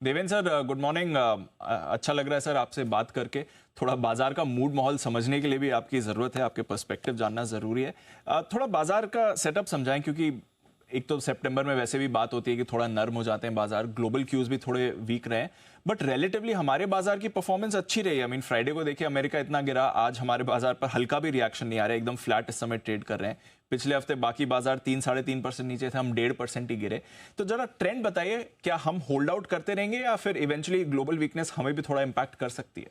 Devendra sir, good morning. अच्छा लग रहा है सर आपसे बात करके। थोड़ा बाजार का मूड माहौल समझने के लिए भी आपकी ज़रूरत है, आपके पर्सपेक्टिव जानना ज़रूरी है। थोड़ा बाजार का सेटअप समझाएं, क्योंकि एक तो सितंबर में वैसे भी बात होती है कि थोड़ा नर्म हो जाते हैं बाजार, ग्लोबल क्यूज भी थोड़े वीक रहे हैं, बट रिलेटिवली हमारे बाजार की परफॉर्मेंस अच्छी रही है। आई मीन फ्राइडे को देखिए अमेरिका इतना गिरा, आज हमारे बाजार पर हल्का भी रिएक्शन नहीं आ रहा है, एकदम फ्लैट इस समय ट्रेड कर रहे हैं। पिछले हफ्ते बाकी बाजार 3-3.5% नीचे थे, हम 1.5% ही गिरे। तो जरा ट्रेंड बताइए, क्या हम होल्ड आउट करते रहेंगे या फिर इवेंचुअली ग्लोबल वीकनेस हमें भी थोड़ा इंपैक्ट कर सकती है?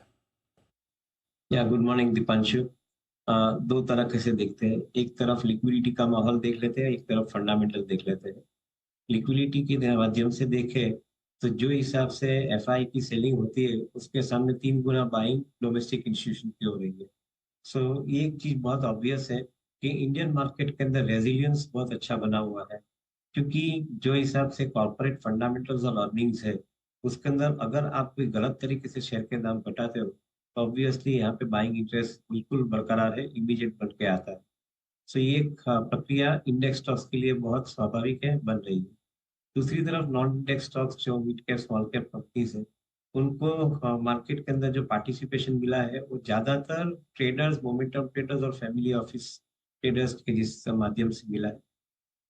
या गुड मॉर्निंग दीपांशु। दो तरह से देखते हैं। एक तरफ लिक्विडिटी का माहौल देख लेते हैं, एक तरफ फंडामेंटल देख लेते हैं। लिक्विडिटी के माध्यम से देखें तो जो हिसाब से एफआई की सेलिंग होती है उसके सामने 3 गुना बाइंग डोमेस्टिक इंस्टीट्यूशन की हो रही है। सो ये एक चीज बहुत ऑब्वियस है कि इंडियन मार्केट के अंदर रेजिलियंस बहुत अच्छा बना हुआ है, क्योंकि जो हिसाब से कॉर्पोरेट फंडामेंटल्स और अर्निंग्स है उसके अंदर अगर आप कोई गलत तरीके से शेयर के दाम घटाते हो तो ऑब्वियसली यहाँ पे बाइंग इंटरेस्ट बिल्कुल बरकरार है, इमीडिएट बन के आता है। सो ये एक प्रक्रिया इंडेक्स स्टॉक्स के लिए बहुत स्वाभाविक है, बन रही है। दूसरी तरफ नॉन इंडेक्स स्टॉक्स जो mid cap small cap companies है उनको मार्केट के अंदर जो पार्टिसिपेशन मिला है वो ज्यादातर ट्रेडर्स, मोमेंटम ट्रेडर्स और फैमिली ऑफिस ट्रेडर्स के जिस माध्यम से मिला है।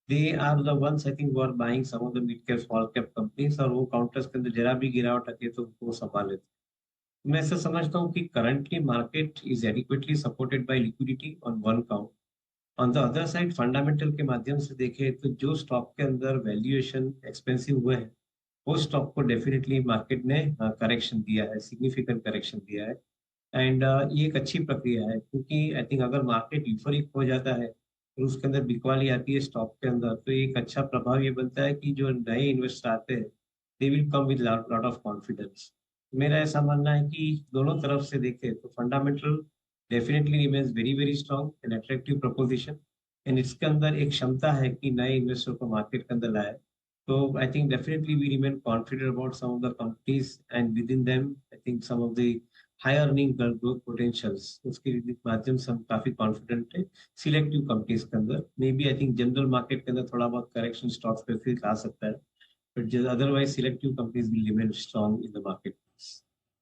They are the ones I think वो are buying some of the mid cap small cap companies, और वो काउंटर्स के अंदर जरा भी गिरावट आती है तो उनको संभाल लेते हैं। मैं ऐसा समझता हूँ कि currently market is adequately supported by liquidity on one count. On the other side fundamental के माध्यम से देखें तो जो स्टॉक के अंदर वैल्यूएशन एक्सपेंसिव हुए हैं वो स्टॉक को डेफिनेटली मार्केट ने करेक्शन दिया है, सिग्निफिकेंट करेक्शन दिया है। एंड ये एक अच्छी प्रक्रिया है, क्योंकि आई थिंक अगर मार्केट यूफोरिक हो जाता है और उसके अंदर बिकवाली आती है स्टॉक के अंदर तो एक अच्छा प्रभाव ये बनता है कि जो नए इन्वेस्टर आते हैं they will come with lot of confidence. मेरा ऐसा मानना है कि दोनों तरफ से देखें तो fundamental definitely remains very very strong and attractive proposition, and इसके अंदर एक क्षमता है कि नए इन्वेस्टर को मार्केट के अंदर लाए। तो I think definitely we remain confident about some of the companies and within them I think some of the high earning growth potentials, उसके माध्यम से हम काफी कॉन्फिडेंट है। सिलेक्टिव कंपनीज के अंदर maybe I think general market के अंदर थोड़ा बहुत करेक्शन स्टॉक्स पे फिर आ सकता है, but otherwise selective companies will remain strong in the market.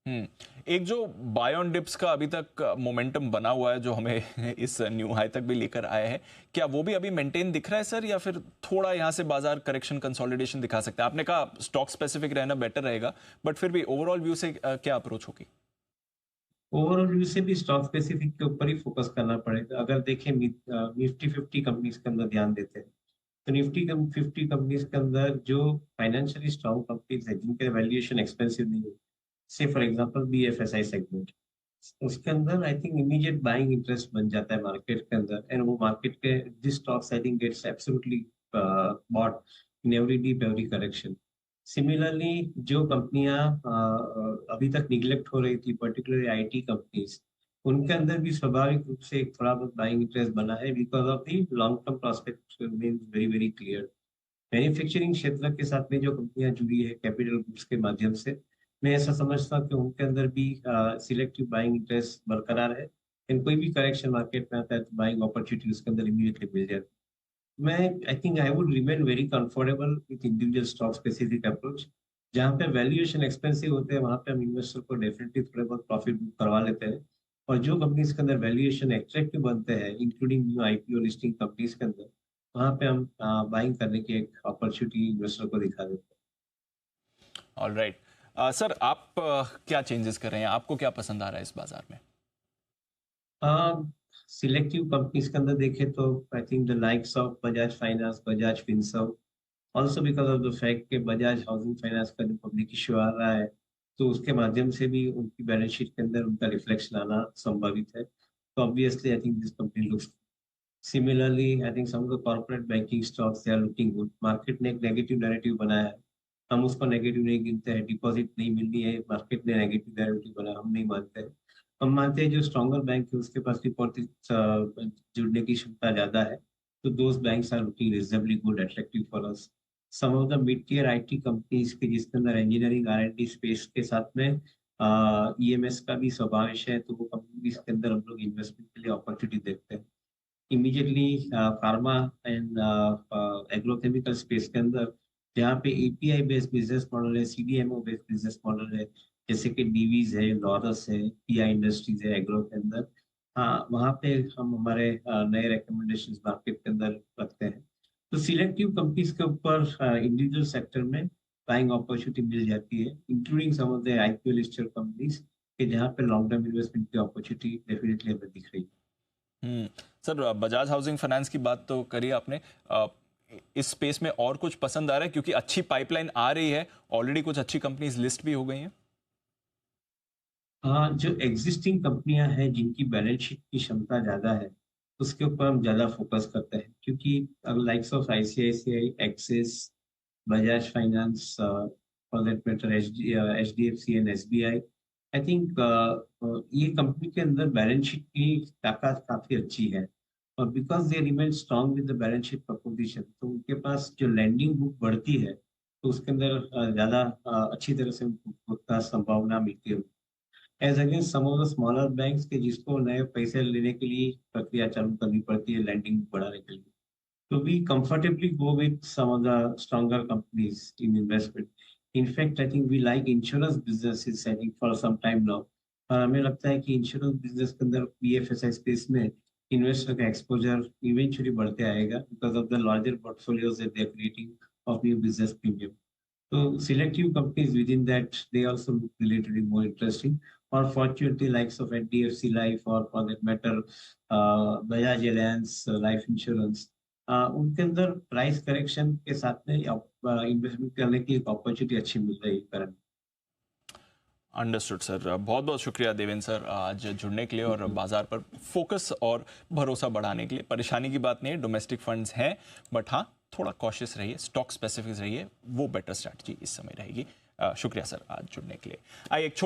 Hmm. एक जो बाय ऑन डिप्स का अभी तक मोमेंटम बना हुआ है, जो हमें इस न्यू हाई तक भी लेकर आए हैं, क्या वो भी अभी मेंटेन दिख रहा है सर, या फिर थोड़ा यहां से बाजार करेक्शन कंसोलिडेशन दिखा सकता है? आपने कहा स्टॉक स्पेसिफिक रहना बेटर रहेगा, बट फिर भी ओवरऑल व्यू से क्या अप्रोच होगी? ओवरऑल व्यू से भी स्टॉक स्पेसिफिक के ऊपर ही फोकस करना पड़ेगा। अगर देखें निफ्टी 50 कंपनीज के अंदर ध्यान देते हैं तो निफ्टी 50 कंपनीज के अंदर जो फाइनेंशियली स्ट्रॉन्ग कंपनीज है जिनके वैल्यूएशन एक्सपेंसिव नहीं है, से फॉर एग्जांपल बीएफएसआई सेगमेंट, उसके अंदर I think immediate buying interest बन जाता है मार्केट के अंदर, एंड वो मार्केट के this stocks I think gets absolutely bought in every dip every correction. Similarly जो कंपनियां अभी तक निगलेक्ट हो रही थी, पर्टिकुलरली आईटी कंपनीज, उनके अंदर भी स्वाभाविक रूप से एक थोड़ा बहुत बाइंग इंटरेस्ट बना है because of the long term prospect mean very very clear. Manufacturing क्षेत्र के साथ में जो कंपनियां जुड़ी है कैपिटल गुड्स के माध्यम से, मैं ऐसा समझता हूँ कि उनके अंदर भी सिलेक्टिव बाइंग इंटरेस्ट बरकरार है। एंड कोई भी करेक्शन मार्केट में आता है तो बाइंग अपॉर्चुनिटी उसके अंदर इमीडिएटली मिल जाती है। मैं I think I would remain very comfortable with individual stock specific approach. जहाँ पे वैल्यूएशन एक्सपेंसिव होते हैं वहां पे हम इन्वेस्टर को डेफिनेटली थोड़े बहुत प्रॉफिट बुक करवा लेते हैं, और जो कंपनीज के अंदर वैल्यूएशन एट्रैक्टिव बनते हैं including new IPO listing companies के अंदर, वहां पे हम बाइंग करने की एक अपॉर्चुनिटी इन्वेस्टर को दिखा देते ऑल राइट। सर, आप क्या चेंजेस कर रहे हैं? आपको क्या पसंद आ रहा है इस बाजार में? हैं। सिलेक्टिव कंपनीज के अंदर देखें तो I think the likes of Bajaj finance, Bajaj Finserv, also because of the fact कि बजाज हाउसिंग फाइनेंस का जो पब्लिक इश्यू आ रहा है तो उसके माध्यम से भी उनकी बैलेंस शीट के अंदर उनका रिफ्लेक्शन आना संभावित है। तो obviously I think this company looks similarly. I think some of the corporate banking stocks they are looking good. Market ने एक नेगेटिव नैरेटिव बनाया है, हम उसको नेगेटिव नहीं गिनते हैं। डिपॉजिट नहीं मिलनी है, मार्केट ने नेगेटिव नैरेटिव बनाया, हम नहीं मानते हैं। हम मानते हैं जो स्ट्रॉन्गर बैंक है उसके पास डिपॉजिट जुड़ने की क्षमता ज्यादा है, तो those banks are looking reasonably good attractive for us. Some of the mid tier IT companies के जिसके अंदर engineering R and D space के साथ में ईएमएस का भी समावेश है, तो वो कंपनीज के अंदर हम लोग इन्वेस्टमेंट के लिए अपॉर्चुनिटी देखते हैं। Immediately pharma and agrochemical space के अंदर जहाँ पे एपीआई बेस्ड बिजनेस मॉडल है, सीडीएमओ बेस्ड बिजनेस मॉडल है, जैसे कि डीवीज है, लॉरस है, पीआई इंडस्ट्रीज है एग्रो के अंदर। हाँ, वहाँ पे हम हमारे नए रिकमेंडेशंस मार्केट के अंदर रखते हैं। तो सिलेक्टिव कंपनीज के ऊपर इंडिविजुअल सेक्टर में बाइंग अपॉर्चुनिटी मिल जाती है, including some of the IPO listed companies के, जहाँ पे लॉन्ग टर्म इन्वेस्टमेंट की अपॉर्चुनिटी डेफिनेटली हमें दिख रही है। Hmm. Sir, Bajaj housing finance की बात तो करी आपने। अ, इस स्पेस में और कुछ पसंद आ रहा है, क्योंकि अच्छी पाइपलाइन आ रही है, ऑलरेडी कुछ अच्छी कंपनीज लिस्ट भी हो गई हैं। हाँ, जो एग्जिस्टिंग कंपनियां हैं जिनकी बैलेंस शीट की क्षमता ज्यादा है, उसके ऊपर हम ज्यादा फोकस करते हैं, क्योंकि likes of ICICI, axis, Bajaj finance, for that matter HDFC and SBI, I think ये कंपनी के अंदर बैलेंस शीट की ताकत काफी अच्छी है। और because they remain strong with the balance sheet preposition, तो उनके पास जो लैंडिंग बुक बढ़ती है, तो उसके अंदर ज्यादा अच्छी तरह से उनको का संभावना मिलती है, as against some of the smaller banks के जिसको नए पैसे लेने के लिए प्रक्रिया चालू करनी पड़ती है लैंडिंग बढ़ाने के लिए। तो we comfortably go with some of the stronger companies in investment. In fact, I think we like insurance businesses, I think, for some time now. और हमें लगता है कि इंश्योरेंस बिजनेस के अंदर बीएफएसआई स्पेस में इन्वेस्टर का एक्सपोजर इवेंचुअली बढ़ते आएगा, because of the larger portfolios that they are creating of new business premium. So selective companies within that, they also look relatively more interesting. Or fortunately, likes of NDFC Life or for that matter, Bajaj Allianz Life Insurance, उनके अंदर price correction के साथ में investment करने की एक opportunity अच्छी मिल रही है करंट। अंडरस्टूड सर, बहुत बहुत शुक्रिया देवेंद्र सर आज जुड़ने के लिए और बाजार पर फोकस और भरोसा बढ़ाने के लिए। परेशानी की बात नहीं है, डोमेस्टिक फंड्स हैं, बट हाँ थोड़ा कॉशियस रहिए, स्टॉक स्पेसिफिक रहिए, वो बेटर स्ट्रैटेजी इस समय रहेगी। शुक्रिया सर आज जुड़ने के लिए। आइए एक छोटा